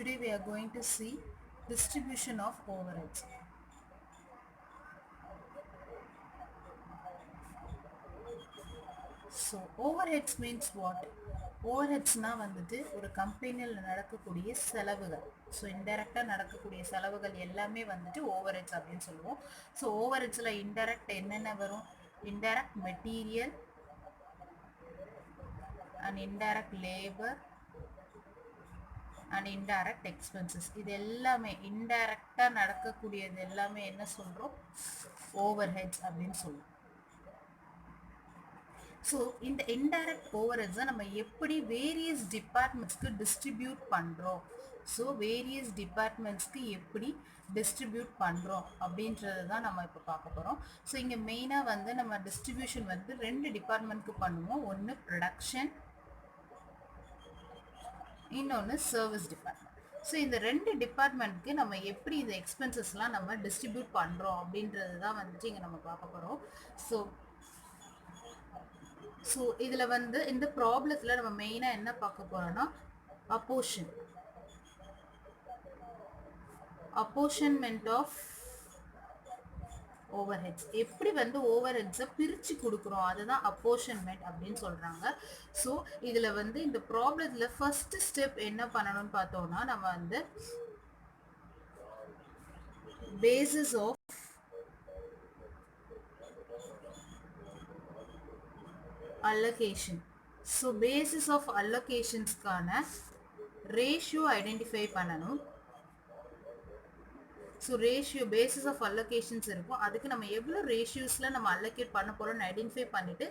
Today we are going to see distribution of overheads. So overheads means what? Overheadsனா வந்துட்டு ஒரு கம்பெனியில் நடக்கக்கூடிய செலவுகள். ஸோ இன்டெரக்டாக நடக்கக்கூடிய செலவுகள் எல்லாமே வந்துட்டு ஓவர்ஹெட்ஸ் அப்படின்னு சொல்லுவோம். ஸோ ஓவர்ஹெட்ஸில் இன்டெரக்ட் என்னென்ன வரும்? Indirect material and indirect labour and indirect expenses. இது எல்லாமே இன்டைரக்டாக நடக்கக்கூடியது எல்லாமே என்ன சொல்கிறோம்? ஓவர்ஹெட்ஸ் அப்படின்னு சொல்லுவோம். ஸோ இந்த இன்டைரக்ட் ஓவர்ஹெட்ஸை நம்ம எப்படி வேரியஸ் டிபார்ட்மெண்ட்ஸ்க்கு டிஸ்ட்ரிபியூட் பண்ணுறோம், ஸோ வேரியஸ் டிபார்ட்மெண்ட்ஸ்க்கு எப்படி டிஸ்ட்ரிபியூட் பண்ணுறோம் அப்படின்றது தான் நம்ம இப்போ பார்க்க போகிறோம். ஸோ இங்கே மெயினாக வந்து நம்ம டிஸ்ட்ரிபியூஷன் வந்து 2 டிபார்ட்மெண்ட்க்கு பண்ணுவோம். ஒன்று ப்ரொடக்ஷன், இன்னொன்று சர்வீஸ் டிபார்ட்மெண்ட். ஸோ இந்த 2 டிபார்ட்மெண்ட்க்கு நம்ம எப்படி இந்த எக்ஸ்பென்சஸ்லாம் நம்ம டிஸ்ட்ரிபியூட் பண்ணுறோம் அப்படின்றது தான் வந்துட்டு இங்கே நம்ம பார்க்க போகிறோம். ஸோ இதில் வந்து இந்த ப்ராப்ளத்தில் நம்ம மெயினாக என்ன பார்க்க போகிறோம்னா அப்போர்ஷன்மெண்ட் ஆஃப் ஓவர்ஹெட்ஸ். எப்படி வந்து ஓவர்ஹெட்ஸை பிரித்து கொடுக்குறோம் அதுதான் அப்போர்ஷன்மெண்ட் அப்படின்னு சொல்கிறாங்க. ஸோ இதில் வந்து இந்த ப்ராப்ளத்தில் ஃபஸ்ட்டு ஸ்டெப் என்ன பண்ணணும்னு பார்த்தோம்னா, நம்ம வந்து basis of allocation. So basis of allocationsக்கான ratio identify பண்ணணும். So ratio basis of allocations இருக்கும். அதுக்கு நம்ம எவ்வளோ ரேஷியோஸில் நம்ம allocate பண்ண போகிறோம்னு ஐடென்டிஃபை பண்ணிவிட்டு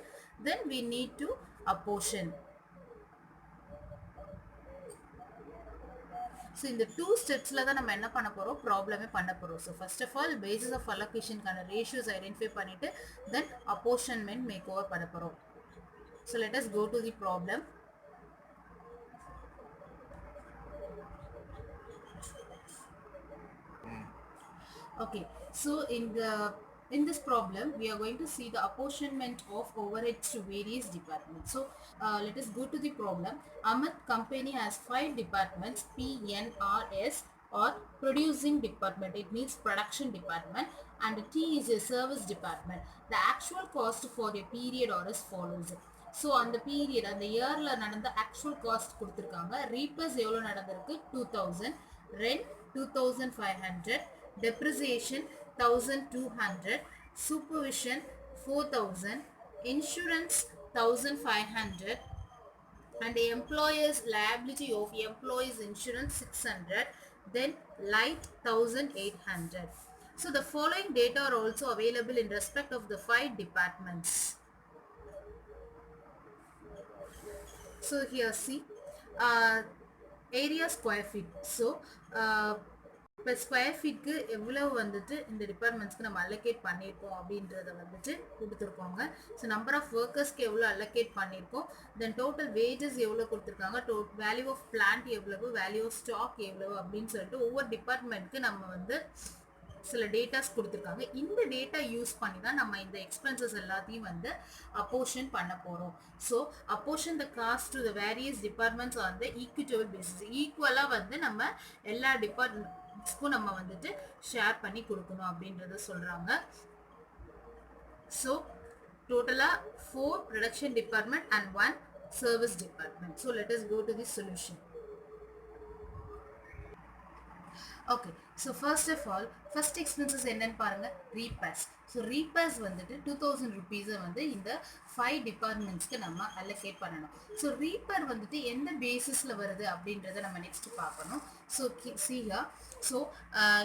தென் we need to apportion. So இந்த 2 ஸ்டெப்ஸில் தான் நம்ம என்ன பண்ண போகிறோம், ப்ராப்ளமே பண்ண போகிறோம். So first of all basis of அலோகேஷனுக்கான ரேஷியோஸ் ஐடென்டிஃபை பண்ணிவிட்டு தென் அப்போர்ஷன்மெண்ட் மேக் ஓவர் பண்ண போகிறோம். So let us go to the problem. Okay, so in this problem we are going to see the apportionment of overheads to various departments. So let us go to the problem. Amit company has 5 departments, PNRS or producing department, it means production department, and T is a service department. The actual cost for a period are as follows. So அந்த period அந்த இயரில் நடந்த actual cost கொடுத்துருக்காங்க. Reapers எவ்வளோ நடந்திருக்கு? 2000, rent 2500, depreciation 1200, supervision 4000, insurance 1500, and the employer's liability of employees insurance 600, then light 1800. So the following data are also available in respect of the 5 departments. So here see area square feet. So இப்போ square ஃபீட்க்கு எவ்வளோ வந்துட்டு இந்த டிபார்ட்மெண்ட்ஸ்க்கு நம்ம allocate பண்ணியிருக்கோம் அப்படின்றத வந்துட்டு கொடுத்துருக்கோங்க. So number of ஒர்க்கர்ஸ்க்கு எவ்வளோ allocate பண்ணியிருக்கோம், தென் டோட்டல் வேஜஸ் எவ்வளோ கொடுத்துருக்காங்க, வேல்யூ ஆஃப் பிளான்ட் எவ்வளவு, வேல்யூ ஆஃப் ஸ்டாக் எவ்வளவு அப்படின்னு சொல்லிட்டு ஒவ்வொரு டிபார்ட்மெண்ட்க்கு நம்ம வந்து சில டேட்டாஸ் கொடுத்துருக்காங்க. இந்த டேட்டா யூஸ் பண்ணி தான் நம்ம இந்த எக்ஸ்பென்சஸ் எல்லாத்தையும் வந்து அப்போர்ஷன் பண்ண போகிறோம். So apportion the cost to the various departments on the equitable basis. ஈக்குவலாக வந்து நம்ம எல்லா டிபார்ட்மெண்ட்ஸ்க்கும் நம்ம வந்துட்டு ஷேர் பண்ணி கொடுக்கணும் அப்படின்றத சொல்கிறாங்க. ஸோ டோட்டலாக 4 production department and 1 service department. So let us go to the solution. Okay, so first of all, first expenses என்னன்னு பாருங்க, repairs. ஸோ repairs வந்துட்டு 2000 rupees வந்து இந்த 5 டிபார்ட்மெண்ட்ஸ்க்கு நம்ம allocate பண்ணணும். ஸோ repair வந்துட்டு எந்த பேசிஸில் வருது அப்படின்றத நம்ம நெக்ஸ்ட் பார்க்கணும். So see here. ஸோ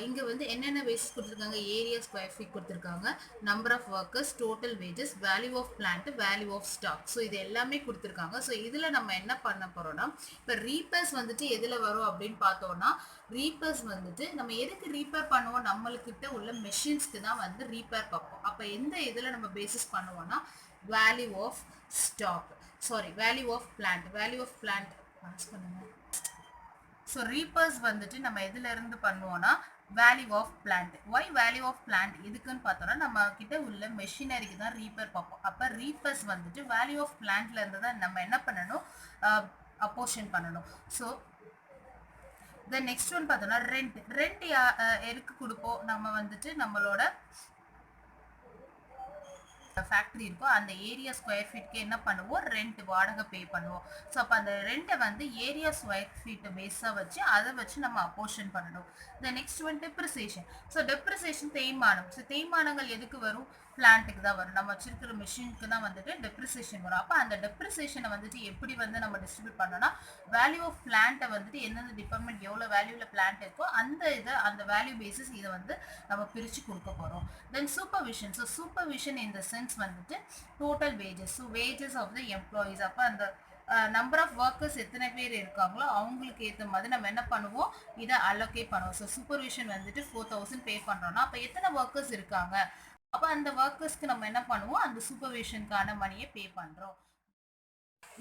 இங்கே வந்து என்னென்ன பேசிஸ் கொடுத்துருக்காங்க, ஏரியா ஸ்கொயர் ஃபீட் கொடுத்துருக்காங்க, number of workers, total wages, value of plant, value of stock. So இது எல்லாமே கொடுத்துருக்காங்க. ஸோ இதில் நம்ம என்ன பண்ண போகிறோம்னா, இப்போ ரீப்பேர்ஸ் வந்துட்டு எதில் வரும் அப்படின்னு பார்த்தோம்னா, ரீப்பேர்ஸ் வந்துட்டு நம்ம எதுக்கு ரீப்பேர் பண்ணுவோம், நம்மளுக்கிட்ட உள்ள மெஷின்ஸ்க்கு தான் வந்து ரீப்பேர் பார்ப்போம். அப்போ எந்த இதில் நம்ம பேசிஸ் பண்ணுவோம்னா, value of stock, value of plant, value of plant pass பண்ணுங்க. ஸோ ரீப்பர்ஸ் வந்துட்டு நம்ம எதுல இருந்து பண்ணுவோம்னா value of plant. Why value of plant எதுக்குன்னு பார்த்தோம்னா, நம்ம கிட்ட உள்ள மெஷினரிக்கு தான் ரீப்பேர் பார்ப்போம். அப்போ ரீப்பர்ஸ் வந்துட்டு வேல்யூ ஆஃப் பிளான்ட்ல இருந்து தான் நம்ம என்ன பண்ணணும், அப்போர்ஷன் பண்ணணும். ஸோ தென் நெக்ஸ்ட் ஒன் பார்த்தோம்னா ரெண்ட் எதுக்கு கொடுப்போம் நம்ம வந்துட்டு நம்மளோட ஃபேக்ட்ரி இருக்கோ அந்த ஏரியா ஸ்கொயர் ஃபீட்க்கு என்ன பண்ணுவோம் ரெண்ட் வாடகை பே பண்ணுவோம் ஸோ அப்போ அந்த ரெண்ட்டை வந்து ஏரியா ஸ்கொயர் ஃபீட்டை பேஸாக வச்சு அதை வச்சு நம்ம அப்போர்ஷன் பண்ணணும் இந்த next one depreciation so depreciation தேய்மானம் ஸோ தேய்மானங்கள் எதுக்கு வரும் பிளான்ட்டுக்கு தான் வரும் நம்ம வச்சிருக்கிற மிஷினுக்கு தான் வந்துட்டு டெப்ரிசியேஷன் வரும் அப்போ அந்த டெப்ரிசியேஷனை வந்துட்டு எப்படி வந்து நம்ம டிஸ்ட்ரிபியூட் பண்ணோம்னா வேல்யூ ஆஃப் பிளான்ட்டை வந்துட்டு எந்தெந்த டிபார்ட்மெண்ட் எவ்வளோ வேல்யூவில் பிளான்ட் இருக்கோ அந்த வேல்யூ பேசிஸ் இதை வந்து நம்ம பிரித்து கொடுக்க போகிறோம் தென் சூப்பர்விஷன் ஸோ சூப்பர்விஷன் இந்த சென்ஸ் வந்துட்டு total wages so wages of the employees அப்போ அந்த நம்பர் ஆஃப் ஒர்க்கர்ஸ் எத்தனை பேர் இருக்காங்களோ அவங்களுக்கு ஏற்ற மாதிரி நம்ம என்ன பண்ணுவோம் இதை அலோகேட் பண்ணுவோம் ஸோ சூப்பர்விஷன் வந்துட்டு 4000 பே பண்ணுறோம்னா அப்போ எத்தனை ஒர்க்கர்ஸ் இருக்காங்க அப்போ அந்த ஒர்க்கர்ஸ்க்கு நம்ம என்ன பண்ணுவோம் அந்த சூப்பர்விஷனுக்கான மணியை பே பண்ணுறோம்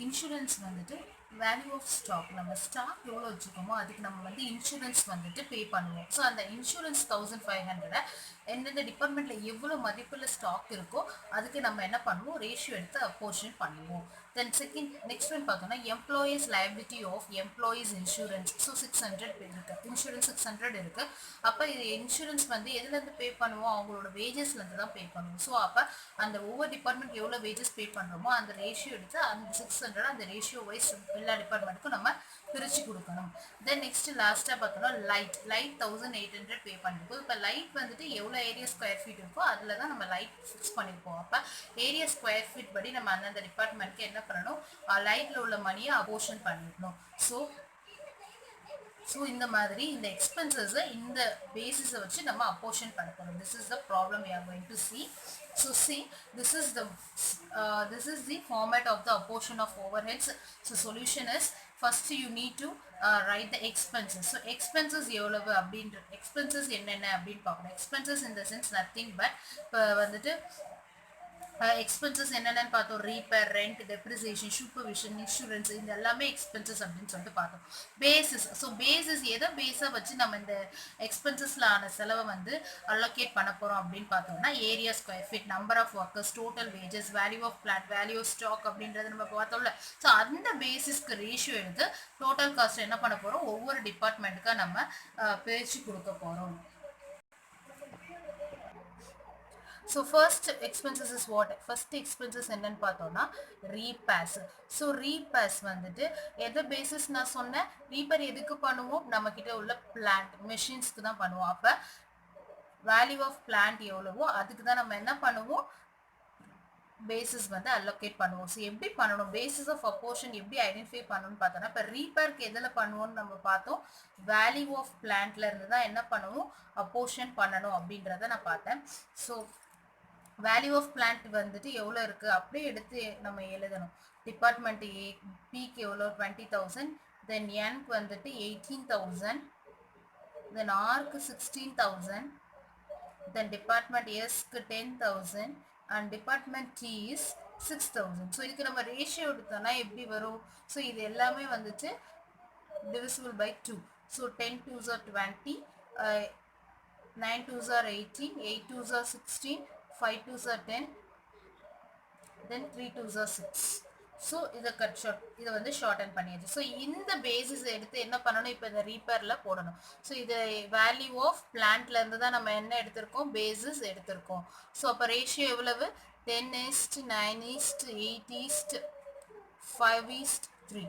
இன்சூரன்ஸ் வந்துட்டு வேல்யூ ஆஃப் ஸ்டாக் நம்ம ஸ்டாக் எவ்வளோ வச்சுக்கோமோ அதுக்கு நம்ம வந்து இன்சூரன்ஸ் வந்துட்டு பே பண்ணுவோம் ஸோ அந்த இன்சூரன்ஸ் 1500 எந்தெந்த டிபார்ட்மெண்ட்டில் எவ்வளோ மதிப்புள்ள ஸ்டாக் இருக்கோ அதுக்கு நம்ம என்ன பண்ணுவோம் ரேஷியோ எடுத்து அப்போர்ஷன் பண்ணுவோம் தென் செகண்ட் நெக்ஸ்ட் ஒன் பார்த்தோம்னா employees liability of employees insurance so 600 இருக்குது இன்சூரன்ஸ் 600 இருக்குது அப்போ இது இன்சூரன்ஸ் வந்து எதுலேருந்து பே பண்ணுவோம் அவங்களோட வேஜஸ்லேருந்து தான் பே பண்ணுவோம் ஸோ அப்போ அந்த ஒவ்வொரு டிபார்ட்மெண்ட் எவ்வளோ வேஜஸ் பே பண்ணுறோமோ அந்த ரேஷியோ எடுத்து அந்த 600 அந்த ரேஷியோ வைஸ் எல்லா டிபார்ட்மெண்ட்டுக்கும் நம்ம பிரித்து கொடுக்கணும் தென் நெக்ஸ்ட் லாஸ்ட்டாக பார்த்தோம்னா லைட் 1800 பே பண்ணிருக்கோம் இப்போ லைட் வந்துட்டு எவ்வளோ ஏரியா ஸ்கொயர் ஃபீட் இருக்கோ அதில் தான் நம்ம லைட் ஃபிக்ஸ் பண்ணியிருப்போம் அப்போ ஏரியா ஸ்கொயர் ஃபீட் படி நம்ம அந்தந்த டிபார்ட்மெண்ட்க்கு என்ன பண்ணணும் லைட்டில் உள்ள மணியை அப்போர்ஷன் பண்ணிடணும் ஸோ இந்த மாதிரி இந்த எக்ஸ்பென்சஸை இந்த பேசிஸை வச்சு நம்ம அப்போர்ஷன் பண்ண போகிறோம் this is the problem we are going to see so see this is the format of the apportion of overheads so solution is first you need to write the expenses so expenses எவ்வளவு அப்படின்ற expenses என்னென்ன அப்படின்னு பார்க்கணும் expenses in the sense nothing but இப்போ வந்துட்டு expenses என்னென்னு பார்த்தோம் rebar rent depreciation supervision insurance இந்த எல்லாமே எக்ஸ்பென்சஸ் அப்படின்னு சொல்லிட்டு பார்த்தோம் பேசிஸ் ஸோ பேசிஸ் எதை பேஸாக வச்சு நம்ம இந்த எக்ஸ்பென்சஸில் ஆன செலவை வந்து அலோகேட் பண்ண போகிறோம் அப்படின்னு பார்த்தோம்னா area square feet number of workers total wages value of plot value of stock அப்படின்றது நம்ம பார்த்தோம்ல ஸோ அந்த பேசிஸ்க்கு ரேஷியோ எடுத்து டோட்டல் காஸ்ட் என்ன பண்ண போகிறோம் ஒவ்வொரு டிபார்ட்மெண்ட்டுக்காக நம்ம பிரித்து கொடுக்க போகிறோம் so first expenses is what first expenses என்னன்னு பார்த்தோம்னா ரீபேஸ் ஸோ ரீபேஸ் வந்துட்டு எதை பேசிஸ் நான் சொன்னேன் ரீபேர் எதுக்கு பண்ணுவோம் நம்மக்கிட்ட உள்ள பிளான்ட் மெஷின்ஸ்க்கு தான் பண்ணுவோம் அப்போ வேல்யூ ஆஃப் பிளான்ட் எவ்வளவோ அதுக்கு தான் நம்ம என்ன பண்ணுவோம் பேசிஸ் வந்து அலோகேட் பண்ணுவோம் ஸோ எப்படி பண்ணணும் பேசிஸ் ஆஃப் அப்போர்ஷன் எப்படி ஐடென்டிஃபை பண்ணணும்னு பார்த்தோம்னா இப்போ ரீபேருக்கு எதில் பண்ணுவோம்னு நம்ம பார்த்தோம் வேல்யூ ஆஃப் பிளான்ட்ல இருந்து தான் என்ன பண்ணுவோம் அப்போர்ஷன் பண்ணணும் அப்படின்றத நான் பார்த்தேன் ஸோ வேல்யூ ஆஃப் பிளான்ட் வந்துட்டு எவ்வளோ இருக்குது அப்படியே எடுத்து நம்ம எழுதணும் டிபார்ட்மெண்ட் ஏ பிக்கு எவ்வளோ 20,000 தென் என்க்கு வந்துட்டு 18,000 தென் ஆர்க்கு 16,000 தென் டிபார்ட்மெண்ட் எஸ்க்கு 10,000 and department D is 6,000 so இதுக்கு நம்ம ரேஷியோ எடுத்தோம்னா எப்படி வரும் ஸோ இது எல்லாமே வந்துட்டு divisible by 2 so 10 2s are 20 9 2s are 18 8 2s are 16 5 2s are 10 then 3 2s are 6 so இதை இதை வந்து ஷார்டன் பண்ணியாச்சு ஸோ இந்த பேசிஸ் எடுத்து என்ன பண்ணணும் இப்போ இந்த ரீபேரில் போடணும் ஸோ இது வேல்யூ ஆஃப் பிளான்ட்லேருந்து தான் நம்ம என்ன எடுத்திருக்கோம் பேசிஸ் எடுத்திருக்கோம் ஸோ அப்போ ரேஷியோ எவ்வளவு 10:9:8:5:3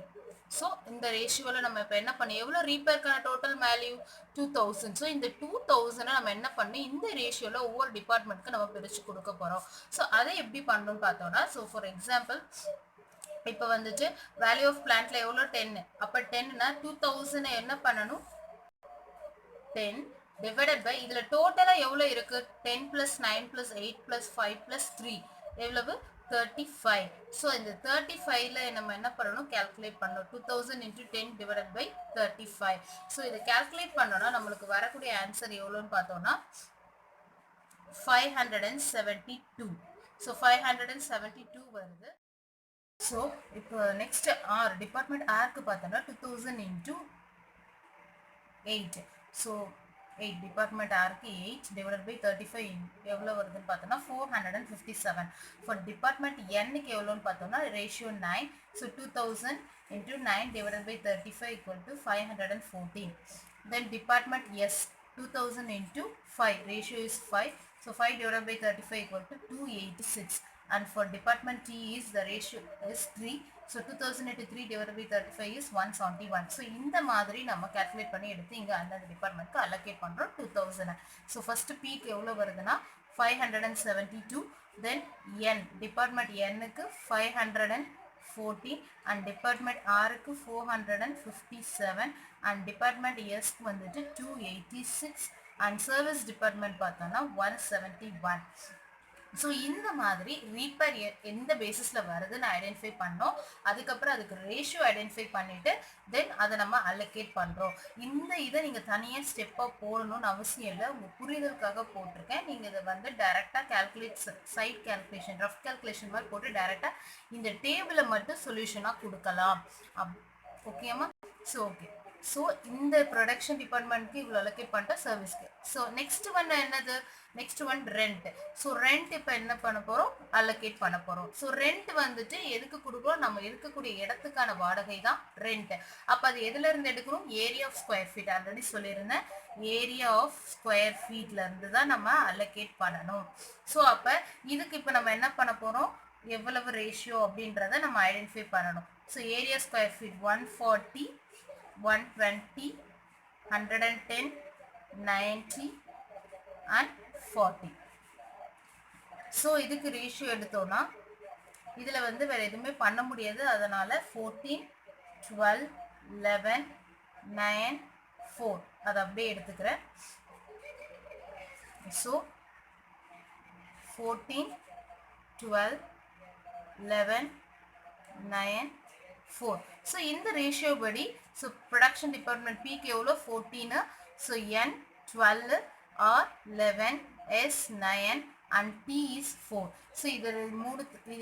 ஸோ இந்த ரேஷியோவில் நம்ம இப்போ என்ன பண்ணோம் எவ்வளோ ரீபேருக்கான டோட்டல் வேல்யூ 2000 ஸோ இந்த 2000 நம்ம என்ன பண்ணோம் இந்த ரேஷியோவில் ஒவ்வொரு டிபார்ட்மெண்ட்டுக்கு நம்ம பிரித்து கொடுக்க போகிறோம் ஸோ அதை எப்படி பண்ணணும்னு பார்த்தோம்னா ஸோ ஃபார் எக்ஸாம்பிள் இப்போ வந்துட்டு வேல்யூ ஆஃப் பிளான்ட்ல எவ்வளோ 10 அப்போ 10னா 2000 என்ன பண்ணணும் 10 டிவைடட் பை இதில் டோட்டலாக எவ்வளோ இருக்கு 10 + 9 + 8 + 5 + 3 எவ்வளவு 35 ஸோ இந்த 35ல நம்ம என்ன பண்ணணும் கால்குலேட் பண்ணணும் 2000 × 10 டிவைடட் பை 35 ஸோ இதை கால்குலேட் பண்ணோம்னா நம்மளுக்கு வரக்கூடிய ஆன்சர் எவ்வளோன்னு பார்த்தோம்னா 572 ஸோ 572 வருது ஸோ இப்போ நெக்ஸ்ட் ஆர் டிபார்ட்மெண்ட் ஆர்க்கு பார்த்தோம்னா 2000 × 8 ஸோ 8 டிபார்ட்மெண்ட் ஆருக்கு 8 டிவைடட் பை 35 எவ்வளோ வருதுன்னு பார்த்தோம்னா 457. ஃபார் டிபார்ட்மெண்ட் எண்ணுக்கு எவ்வளோன்னு பார்த்தோம்னா ratio 9. So 2000 into 9 divided by 35 equal to 514. Then department S 2000 into 5 ratio is 5. So 5 divided by 35 equal to 286. And for department T is the ratio is 3. So 2000 into 3 divided by 35 is 171. So இந்த மாதிரி நம்ம calculate பண்ணி எடுத்து இங்க அந்தந்த டிபார்ட்மெண்ட்க்கு allocate பண்றோம் 2000. So first P க்கு எவ்வளவு வருதுன்னா 572. Then N department N க்கு 540 and department R க்கு 457 and department S க்கு வந்துட்டு 286 and service department பார்த்தோம்னா 171. ஸோ இந்த மாதிரி ரீப்பேர் எந்த பேசிஸில் வருதுன்னு ஐடென்டிஃபை பண்ணோம். அதுக்கப்புறம் அதுக்கு ரேஷியோ ஐடென்டிஃபை பண்ணிவிட்டு தென் அதை நம்ம allocate பண்ணுறோம். இந்த இதை நீங்கள் தனியாக ஸ்டெப்பாக போடணும்னு அவசியம் இல்லை, உங்கள் புரிதலுக்காக போட்டிருக்கேன். நீங்கள் இதை வந்து டைரெக்டாக சைட் கேல்குலேஷன் ரஃப் கேல்குலேஷன் மாதிரி போட்டு டைரெக்டாக இந்த டேபிளை மட்டும் சொல்யூஷனாக கொடுக்கலாம். ஓகேம்மா? So okay. ஸோ இந்த ப்ரொடக்ஷன் டிபார்ட்மெண்ட்க்கு இவ்வளோ allocate பண்ணிட்டோம் சர்வீஸ்க்கு. ஸோ நெக்ஸ்ட் ஒன் என்னது? Next one rent. So rent இப்போ என்ன பண்ண போகிறோம்? allocate பண்ண போகிறோம். ஸோ ரெண்ட் வந்துட்டு எதுக்கு கொடுக்குறோம்? நம்ம இருக்கக்கூடிய இடத்துக்கான வாடகை தான் ரெண்ட். அப்போ அது எதுலேருந்து எடுக்கணும்? Area of square feet. Already சொல்லியிருந்தேன், ஏரியா ஆஃப் ஸ்கொயர் ஃபீட்லேருந்து தான் நம்ம allocate பண்ணணும். ஸோ அப்போ இதுக்கு இப்போ நம்ம என்ன பண்ண போகிறோம்? எவ்வளவு ரேஷியோ அப்படின்றத நம்ம ஐடென்டிஃபை பண்ணணும். So area square feet 140, 120, 110, 90 and 40. So இதுக்கு ரேஷியோ எடுத்தோம்னா இதில் வந்து வேறு எதுவுமே பண்ண முடியாது. அதனால் 14, 12, 11, 9, 4 அதை அப்படியே எடுத்துக்கிறேன். ஸோ 14, 12, 11, 9, 4. ஸோ இந்த ரேஷியோ படி ஸோ ப்ரொடக்ஷன் டிபார்ட்மெண்ட் பிக்கு எவ்வளோ? 14. So N 12, R 11, S 9 and T is 4. So இது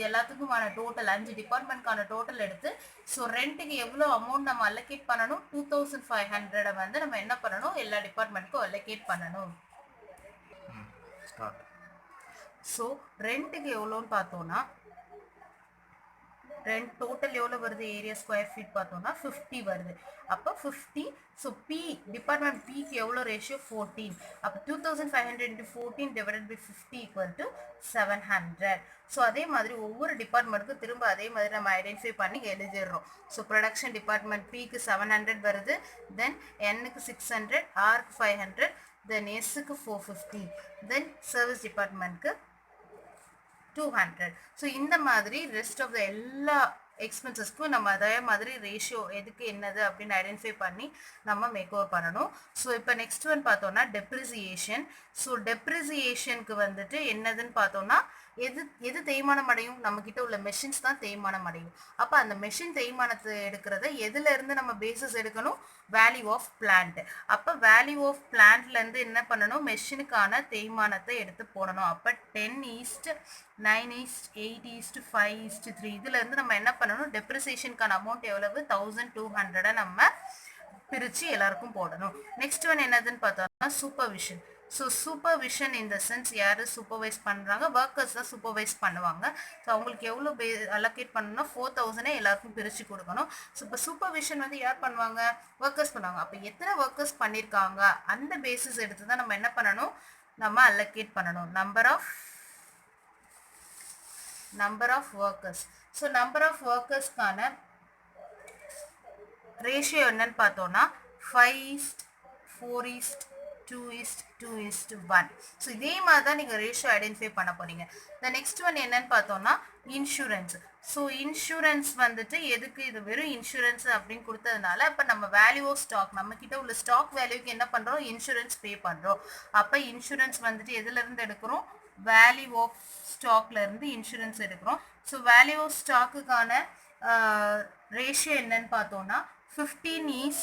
எல்லாத்துக்குமான டோட்டல் 5 டிபார்ட்மெண்ட்கான டோட்டல் எடுத்து ஸோ ரெண்ட்டுக்கு எவ்வளோ அமௌண்ட் நம்ம allocate பண்ணணும்? 2500 வந்து நம்ம என்ன பண்ணணும்? எல்லா டிபார்ட்மெண்ட்டுக்கும் allocate பண்ணணும். ஸோ ரெண்ட்டுக்கு எவ்வளோன்னு பார்த்தோன்னா ரெண்ட் டோட்டல் எவ்வளோ வருது? ஏரியா ஸ்கொயர் ஃபீட் பார்த்தோம்னா 50 வருது. அப்போ 50. ஸோ பி டிபார்ட்மெண்ட் பிக்கு எவ்வளோ ரேஷியோ? 14. அப்போ 2500 into 14 divided by 50 equal to 700. So அதே மாதிரி ஒவ்வொரு டிபார்ட்மெண்ட்டுக்கும் திரும்ப அதே மாதிரி நம்ம ஐடென்டிஃபை பண்ணி எழுதிடுறோம். ஸோ ப்ரொடக்ஷன் டிபார்ட்மெண்ட் பிக்கு 700 வருது. தென் என்னுக்கு 600, ஆருக்கு 500, தென் எஸ்ஸுக்கு 450, தென் சர்வீஸ் டிபார்ட்மெண்ட்க்கு 200. ஸோ இந்த மாதிரி ரெஸ்ட் ஆஃப் த எல்லா எக்ஸ்பென்சஸ்க்கும் நம்ம அதே மாதிரி ரேஷியோ எதுக்கு என்னது அப்படின்னு ஐடென்டிஃபை பண்ணி நம்ம மேக் ஓவர் பண்ணணும். ஸோ இப்போ நெக்ஸ்ட் ஒன் பார்த்தோம்னா டெப்ரிசியேஷன். ஸோ டெப்ரிசியேஷனுக்கு வந்துட்டு என்னதுன்னு பார்த்தோம்னா எது தேய்மானம் அடையும்? நம்மக்கிட்ட உள்ள மெஷின்ஸ் தான் தேய்மானம் அடையும். அப்போ அந்த மெஷின் தேய்மானத்தை எடுக்கிறத எதுலேருந்து நம்ம பேசிஸ் எடுக்கணும்? Value of plant. அப்போ வேல்யூ ஆஃப் பிளான்ட்லேருந்து என்ன பண்ணணும்? மெஷினுக்கான தேய்மானத்தை எடுத்து போடணும். அப்போ 10:9:8:5:3 இதுலேருந்து நம்ம என்ன பண்ணணும்? டெப்ரிசியேஷனுக்கான அமௌண்ட் எவ்வளவு? 1200 நம்ம பிரித்து எல்லாருக்கும் போடணும். நெக்ஸ்ட் ஒன் என்னதுன்னு பார்த்தோம்னா சூப்பர்விஷன். ஸோ சூப்பர்விஷன் இந்த சென்ஸ் யார் சூப்பர்வைஸ் பண்ணுறாங்க? ஒர்க்கர்ஸ் தான் சூப்பர்வைஸ் பண்ணுவாங்க. ஸோ அவங்களுக்கு எவ்வளோ allocate பண்ணணும்னா 4000 எல்லாருக்கும் பிரித்து கொடுக்கணும். ஸோ இப்போ சூப்பர்விஷன் வந்து யார் பண்ணுவாங்க? ஒர்க்கர்ஸ் பண்ணுவாங்க. அப்போ எத்தனை ஒர்க்கர்ஸ் பண்ணியிருக்காங்க அந்த பேசிஸ் எடுத்து தான் நம்ம என்ன பண்ணணும்? நம்ம allocate பண்ணணும். Number of workers. So number of ஒர்க்கர்ஸ்க்கான ரேஷியோ என்னன்னு பார்த்தோன்னா 5:4:2:1. ஸோ இதே மாதிரி தான் நீங்கள் ரேஷியோ ஐடென்டிஃபை பண்ண போறீங்க. த நெக்ஸ்ட் ஒன் என்னன்னு பார்த்தோம்னா இன்சூரன்ஸ். ஸோ இன்சூரன்ஸ் வந்துட்டு எதுக்கு? இது வெறும் இன்சூரன்ஸ் அப்படின்னு கொடுத்ததுனால இப்போ நம்ம வேல்யூ ஆஃப் ஸ்டாக் நம்மக்கிட்ட உள்ள ஸ்டாக் வேல்யூக்கு என்ன பண்ணுறோம்? இன்சூரன்ஸ் பே பண்ணுறோம். அப்போ இன்சூரன்ஸ் வந்துட்டு எதுலேருந்து எடுக்கிறோம்? வேல்யூ ஆஃப் ஸ்டாக்லேருந்து இன்சூரன்ஸ் எடுக்கிறோம். ஸோ வேல்யூ ஆஃப் ஸ்டாக்குக்கான ரேஷியோ என்னன்னு பார்த்தோம்னா 15:10:5:2.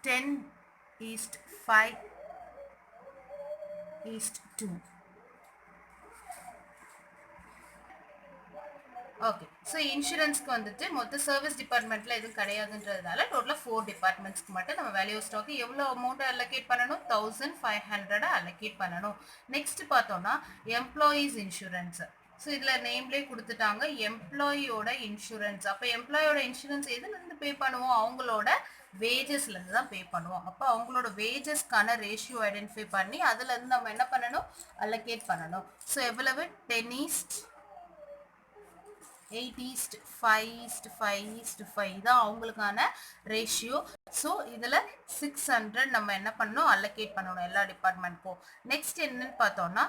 15:10:5:2. 15:10:5:2 is 2. ஓகே. ஸோ இன்சூரன்ஸ்க்கு வந்துட்டு மொத்த சர்வீஸ் டிபார்ட்மெண்ட்ல எதுவும் கிடையாதுன்றதுனால டோட்டலா 4 டிபார்ட்மெண்ட்ஸ்க்கு மட்டும் நம்ம வேல்யூ ஸ்டாக் எவ்வளோ அமௌண்ட் அலோகேட் பண்ணணும்? 1500 அலோகேட் பண்ணணும். நெக்ஸ்ட் பார்த்தோம்னா எம்ப்ளாயீஸ் இன்சூரன்ஸ். ஸோ இதுல நேம்லயே கொடுத்துட்டாங்க எம்ப்ளாயியோட இன்சூரன்ஸ். அப்போ எம்ப்ளாயோட இன்சூரன்ஸ் எதுல இருந்து பே பண்ணுவோம்? அவங்களோட வேஜஸ்ல இருந்து தான் பே பண்ணுவோம். அப்போ அவங்களோட வேஜஸ்க்கான ரேஷியோ ஐடென்டிஃபை பண்ணி அதுல இருந்து நம்ம என்ன பண்ணணும்? அலோகேட் பண்ணணும். ஸோ எவ்வளவு? 10:8:5:5 தான் அவங்களுக்கான ரேஷியோ. ஸோ இதில் 600 நம்ம என்ன பண்ணணும்? அலோகேட் பண்ணணும் எல்லா டிபார்ட்மெண்ட்க்கும். நெக்ஸ்ட் என்னன்னு பார்த்தோம்னா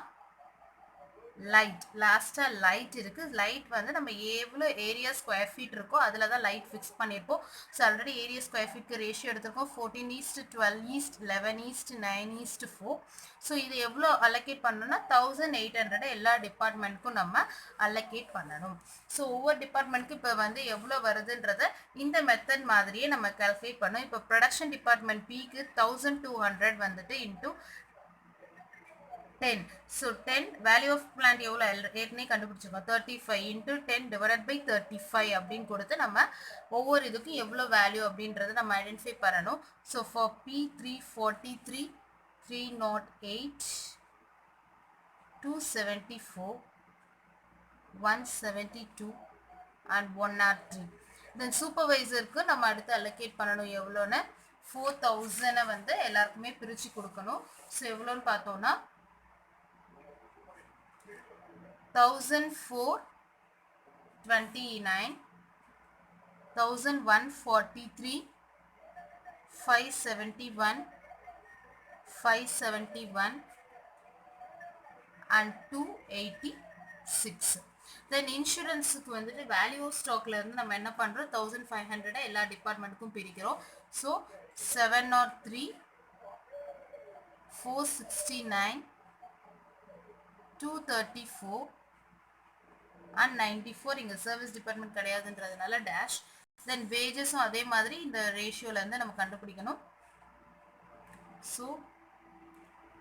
லைட். லாஸ்டா லைட் இருக்கு. லைட் வந்து நம்ம எவ்வளோ ஏரியா ஸ்கொயர் ஃபீட் இருக்கோ அதில் தான் லைட் ஃபிக்ஸ் பண்ணியிருப்போம். ஸோ ஆல்ரெடி ஏரியா ஸ்கொயர் ஃபீட்க்கு ரேஷியோ எடுத்திருக்கோம் 14:12:11:9:4. ஸோ இது எவ்வளோ அலோகேட் பண்ணணும்னா 1800 எல்லா டிபார்ட்மெண்ட்க்கும் நம்ம அலோகேட் பண்ணணும். ஸோ ஒவ்வொரு டிபார்ட்மெண்ட்க்கு இப்போ வந்து எவ்வளோ வருதுன்றத இந்த மெத்தட் மாதிரியே நம்ம கால்குலேட் பண்ணோம். இப்போ ப்ரொடக்ஷன் டிபார்ட்மெண்ட் பிக்கு 1200 வந்துட்டு into 10. So 10 value of plant எவ்வளோ ஏற்கனவே கண்டுபிடிச்சிருக்கோம் 35 into 10 divided by 35 அப்படின்னு கொடுத்து நம்ம ஒவ்வொரு இதுக்கும் எவ்வளோ வேல்யூ அப்படின்றத நம்ம ஐடென்டிஃபை பண்ணணும். So for B 343 308 274 172 and 103. Then சூப்பர்வைசருக்கு நம்ம அடுத்து அலோகேட் பண்ணணும் எவ்வளோன்னு 4000 வந்து எல்லாருக்குமே பிரித்து கொடுக்கணும். ஸோ எவ்வளோன்னு பார்த்தோம்னா 1429 1143 571 571 and 286. தென் இன்சூரன்ஸுக்கு வந்துட்டு வேல்யூ ஸ்டாக்ல இருந்து நம்ம என்ன பண்றோம் 1500 எல்லா டிபார்ட்மெண்ட்டுக்கும் பிரிக்கிறோம். ஸோ 703 469 234 and 94 இங்க சர்வீஸ் டிபார்ட்மெண்ட் கிடையாதுன்றதுனால டேஷ். தென் வேஜஸும் அதே மாதிரி இந்த ரேஷியோல இருந்து நம்ம கண்டுபிடிக்கணும். ஸோ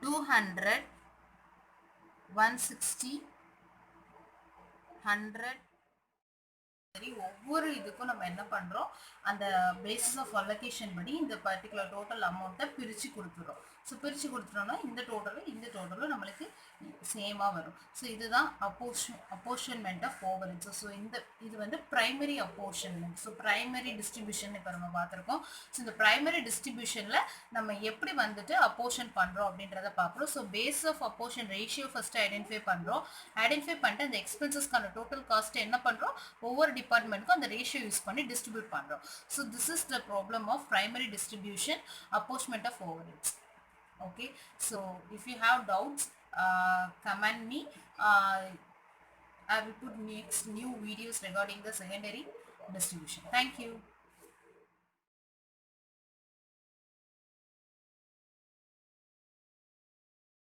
200 160 100 சரி ஒவ்வொரு இதுக்கும் நம்ம என்ன பண்றோம் அந்த பேசிஸ் ஆஃப் அலோகேஷன் படி இந்த பர்டிகுலர் டோட்டல் அமௌண்ட்டை பிரித்து கொடுத்துறோம். ஸோ பிரித்து கொடுத்துட்டோம்னா இந்த டோட்டலும் நம்மளுக்கு சேமாக வரும். ஸோ இதுதான் அப்போர்ஷன்மெண்ட் ஆஃப் ஓவர்ஹெட்ஸ். ஸோ இது வந்து பிரைமரி அப்போர்ஷன்மெண்ட். ஸோ பிரைமரி டிஸ்ட்ரிபியூஷன் இப்போ நம்ம பார்த்துருக்கோம். ஸோ இந்த பிரைமரி டிஸ்ட்ரிபியூஷனில் நம்ம எப்படி வந்துட்டு அப்போர்ஷன் பண்ணுறோம் அப்படின்றத பார்க்குறோம். So base of apportion ratio first identify பண்ணுறோம். ஐடென்டிஃபை பண்ணிட்டு அந்த எக்ஸ்பென்சஸ்க்கான டோட்டல் காஸ்ட் என்ன பண்ணுறோம் ஒவ்வொரு டிபார்ட்மெண்ட்டுக்கும் அந்த ரேஷியோ யூஸ் பண்ணி டிஸ்ட்ரிபியூட் பண்ணுறோம். So this is the problem of primary distribution apportionment of overheads. Okay, so if you have doubts comment me. I will put next new videos regarding the secondary distribution. Thank you.